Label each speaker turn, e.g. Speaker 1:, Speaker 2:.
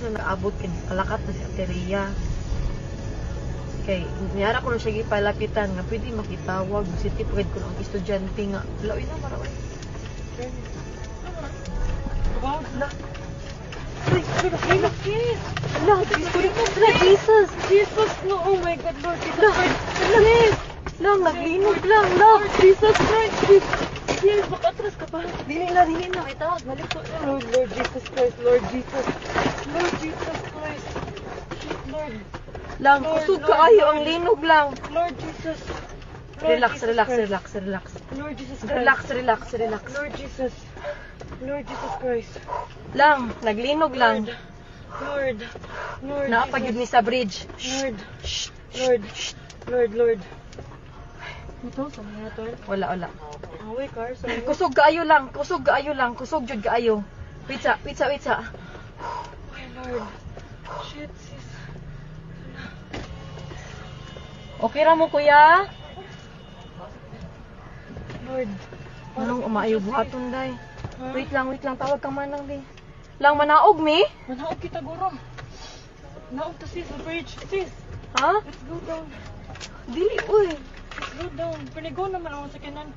Speaker 1: na naabot kay kalakat na si Ateria. Kay niyara ko na siya gipalapitan nga pwede makitawag si tipred ko ang estudyante nga. Laoy na maraway.
Speaker 2: Wow, la.
Speaker 1: Ay, Jesus!
Speaker 2: Jesus, no, oh my God, Lord Jesus Christ.
Speaker 1: Lang, naglinog lang, lang!
Speaker 2: Jesus Christ, yes, makatras ka pa.
Speaker 1: Dili na, itawag,
Speaker 2: Balik ko. Lord Jesus Christ, Lord Jesus. Lord Jesus Christ. Shit, Lord.
Speaker 1: Lang,
Speaker 2: Lord,
Speaker 1: kusog
Speaker 2: Lord,
Speaker 1: kaayo
Speaker 2: Lord.
Speaker 1: ang linog lang.
Speaker 2: Lord Jesus. Lord
Speaker 1: Relax,
Speaker 2: Jesus
Speaker 1: relax,
Speaker 2: Christ.
Speaker 1: relax, relax.
Speaker 2: Lord Jesus Christ.
Speaker 1: Relax, relax, relax.
Speaker 2: Lord Jesus. Lord Jesus Christ.
Speaker 1: Lang, naglinog lang.
Speaker 2: Lord. Lord.
Speaker 1: Naapagid ni sa bridge.
Speaker 2: Lord.
Speaker 1: Shh,
Speaker 2: Lord. Lord. Lord. Ito, sa mga to.
Speaker 1: wala.
Speaker 2: Away, car. Sa mga.
Speaker 1: Kusog kaayo lang, kusog jud kaayo. Witsa.
Speaker 2: Ay, Lord. Shit, sis.
Speaker 1: Okay ra mo kuya?
Speaker 2: Lord.
Speaker 1: Anong umaayo buhaton day?
Speaker 2: Ha?
Speaker 1: Wait lang, tawag ka manang di. Lang manaog mi?
Speaker 2: Manaog kita, guro. Naog to, sis, sa bridge. Sis,
Speaker 1: Ha?
Speaker 2: let's go down.
Speaker 1: Dili uy.
Speaker 2: Let's go down. Pinigo naman ako sa kanan.